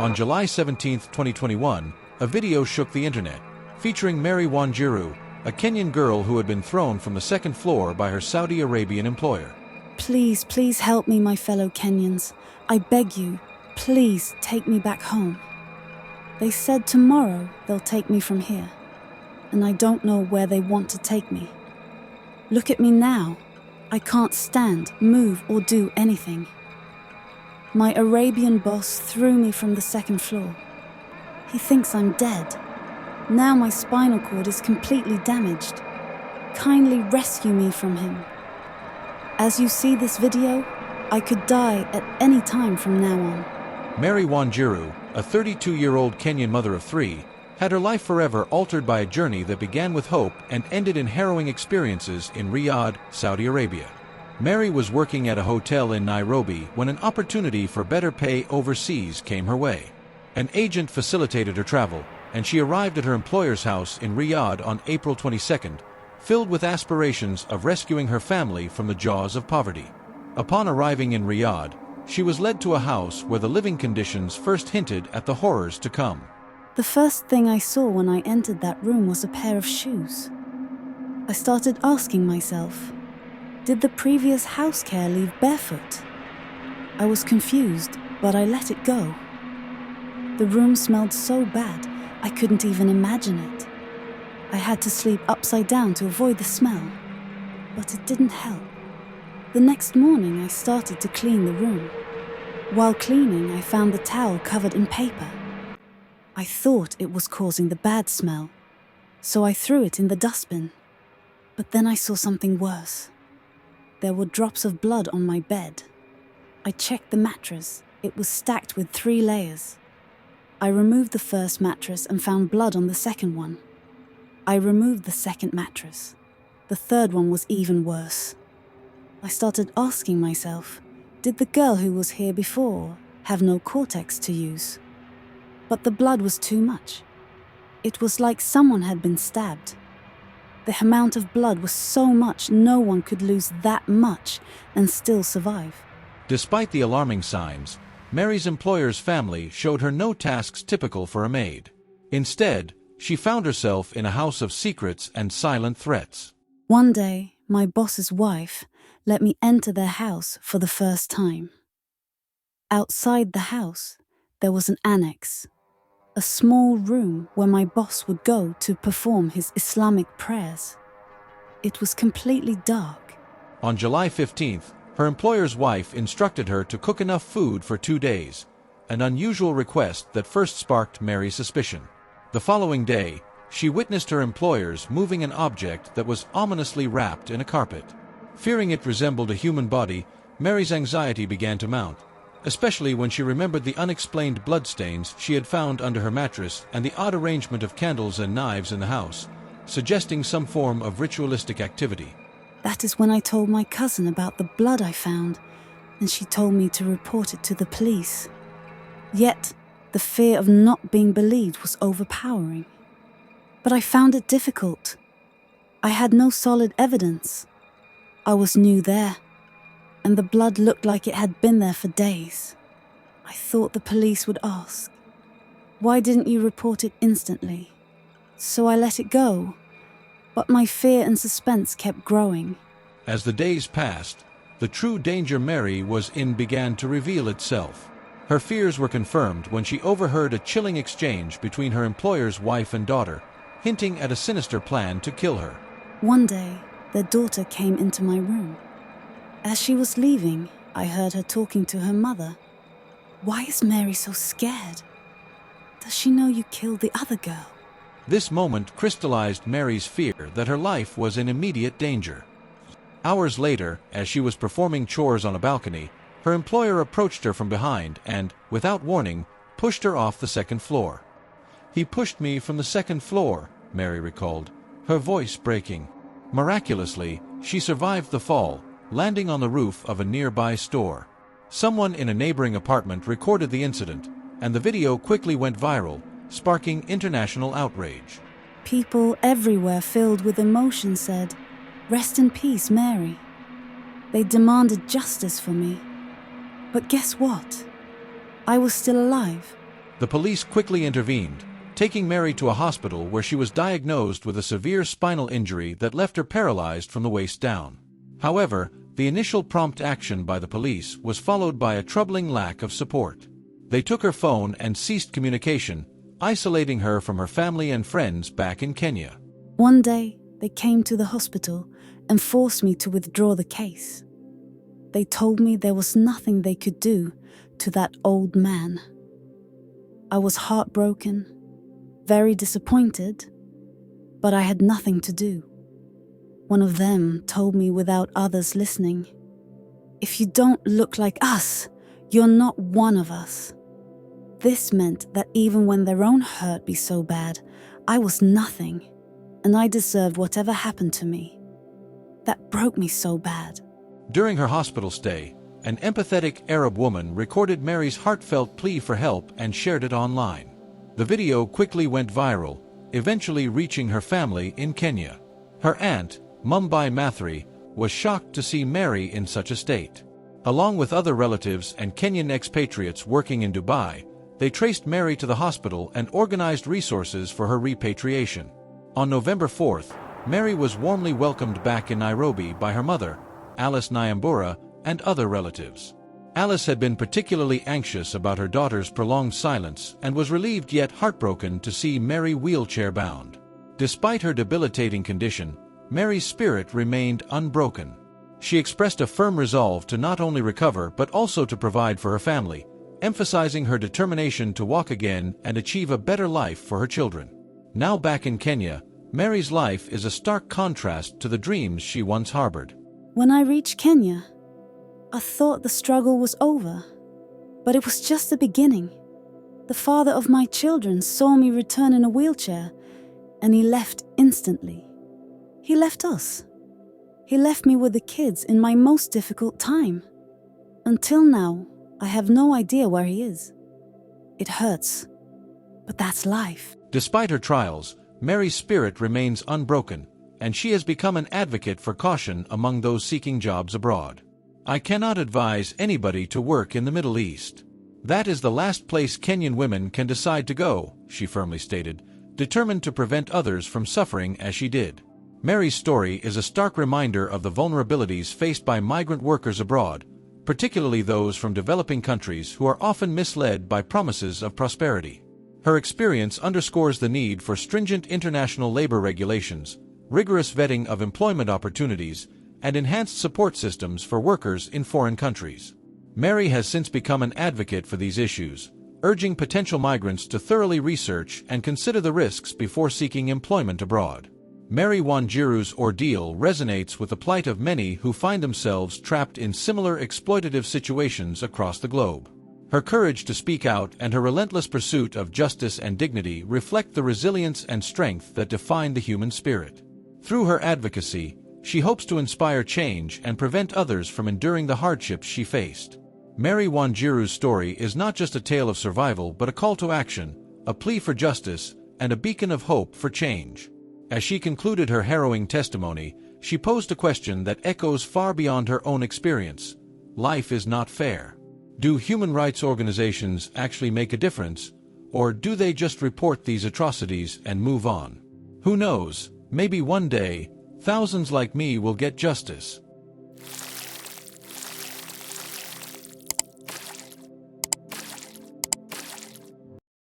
On July 17, 2021, a video shook the internet, featuring Mary Wanjiru, a Kenyan girl who had been thrown from the second floor by her Saudi Arabian employer. Please, please help me, my fellow Kenyans. I beg you, please take me back home. They said tomorrow they'll take me from here, and I don't know where they want to take me. Look at me now. I can't stand, move, or do anything. My Arabian boss threw me from the second floor. He thinks I'm dead. Now my spinal cord is completely damaged. Kindly rescue me from him. As you see this video, I could die at any time from now on. Mary Wanjiru, a 32-year-old Kenyan mother of three, had her life forever altered by a journey that began with hope and ended in harrowing experiences in Riyadh, Saudi Arabia. Mary was working at a hotel in Nairobi when an opportunity for better pay overseas came her way. An agent facilitated her travel, and she arrived at her employer's house in Riyadh on April 22nd, filled with aspirations of rescuing her family from the jaws of poverty. Upon arriving in Riyadh, she was led to a house where the living conditions first hinted at the horrors to come. The first thing I saw when I entered that room was a pair of shoes. I started asking myself, did the previous house care leave barefoot? I was confused, but I let it go. The room smelled so bad, I couldn't even imagine it. I had to sleep upside down to avoid the smell, but it didn't help. The next morning, I started to clean the room. While cleaning, I found the towel covered in paper. I thought it was causing the bad smell, so I threw it in the dustbin. But then I saw something worse. There were drops of blood on my bed. I checked the mattress. It was stacked with 3 layers. I removed the first mattress and found blood on the second one. I removed the second mattress. The third one was even worse. I started asking myself, did the girl who was here before have no cortex to use? But the blood was too much. It was like someone had been stabbed. The amount of blood was so much no one could lose that much and still survive. Despite the alarming signs, Mary's employer's family showed her no tasks typical for a maid. Instead, she found herself in a house of secrets and silent threats. One day, my boss's wife let me enter their house for the first time. Outside the house, there was an annex, a small room where my boss would go to perform his Islamic prayers. It was completely dark. On July 15th, her employer's wife instructed her to cook enough food for 2 days, an unusual request that first sparked Mary's suspicion. The following day, she witnessed her employers moving an object that was ominously wrapped in a carpet. Fearing it resembled a human body, Mary's anxiety began to mount, especially when she remembered the unexplained bloodstains she had found under her mattress and the odd arrangement of candles and knives in the house, suggesting some form of ritualistic activity. That is when I told my cousin about the blood I found, and she told me to report it to the police. Yet, the fear of not being believed was overpowering. But I found it difficult. I had no solid evidence. I was new there, and the blood looked like it had been there for days. I thought the police would ask, "Why didn't you report it instantly?" So I let it go, but my fear and suspense kept growing. As the days passed, the true danger Mary was in began to reveal itself. Her fears were confirmed when she overheard a chilling exchange between her employer's wife and daughter, hinting at a sinister plan to kill her. One day, their daughter came into my room. As she was leaving, I heard her talking to her mother. "Why is Mary so scared? Does she know you killed the other girl?" This moment crystallized Mary's fear that her life was in immediate danger. Hours later, as she was performing chores on a balcony, her employer approached her from behind and, without warning, pushed her off the second floor. "He pushed me from the second floor," Mary recalled, her voice breaking. Miraculously, she survived the fall, landing on the roof of a nearby store. Someone in a neighboring apartment recorded the incident, and the video quickly went viral, sparking international outrage. People everywhere filled with emotion said, "Rest in peace, Mary." They demanded justice for me. But guess what? I was still alive. The police quickly intervened, taking Mary to a hospital where she was diagnosed with a severe spinal injury that left her paralyzed from the waist down. However, the initial prompt action by the police was followed by a troubling lack of support. They took her phone and ceased communication, isolating her from her family and friends back in Kenya. One day, they came to the hospital and forced me to withdraw the case. They told me there was nothing they could do to that old man. I was heartbroken, very disappointed, but I had nothing to do. One of them told me without others listening, "If you don't look like us, you're not one of us." This meant that even when their own hurt be so bad, I was nothing, and I deserved whatever happened to me. That broke me so bad. During her hospital stay, an empathetic Arab woman recorded Mary's heartfelt plea for help and shared it online. The video quickly went viral, eventually reaching her family in Kenya. Her aunt, Mumbai Mathri, was shocked to see Mary in such a state. Along with other relatives and Kenyan expatriates working in Dubai, they traced Mary to the hospital and organized resources for her repatriation. On November 4th, Mary was warmly welcomed back in Nairobi by her mother, Alice Nyambura, and other relatives. Alice had been particularly anxious about her daughter's prolonged silence and was relieved yet heartbroken to see Mary wheelchair-bound. Despite her debilitating condition, Mary's spirit remained unbroken. She expressed a firm resolve to not only recover but also to provide for her family, emphasizing her determination to walk again and achieve a better life for her children. Now back in Kenya, Mary's life is a stark contrast to the dreams she once harbored. When I reached Kenya, I thought the struggle was over, but it was just the beginning. The father of my children saw me return in a wheelchair, and he left instantly. He left us. He left me with the kids in my most difficult time. Until now, I have no idea where he is. It hurts, but that's life. Despite her trials, Mary's spirit remains unbroken, and she has become an advocate for caution among those seeking jobs abroad. "I cannot advise anybody to work in the Middle East. That is the last place Kenyan women can decide to go," she firmly stated, determined to prevent others from suffering as she did. Mary's story is a stark reminder of the vulnerabilities faced by migrant workers abroad, particularly those from developing countries who are often misled by promises of prosperity. Her experience underscores the need for stringent international labor regulations, rigorous vetting of employment opportunities, and enhanced support systems for workers in foreign countries. Mary has since become an advocate for these issues, urging potential migrants to thoroughly research and consider the risks before seeking employment abroad. Mary Wanjiru's ordeal resonates with the plight of many who find themselves trapped in similar exploitative situations across the globe. Her courage to speak out and her relentless pursuit of justice and dignity reflect the resilience and strength that define the human spirit. Through her advocacy, she hopes to inspire change and prevent others from enduring the hardships she faced. Mary Wanjiru's story is not just a tale of survival but a call to action, a plea for justice, and a beacon of hope for change. As she concluded her harrowing testimony, she posed a question that echoes far beyond her own experience. Life is not fair. Do human rights organizations actually make a difference, or do they just report these atrocities and move on? Who knows, maybe one day, thousands like me will get justice.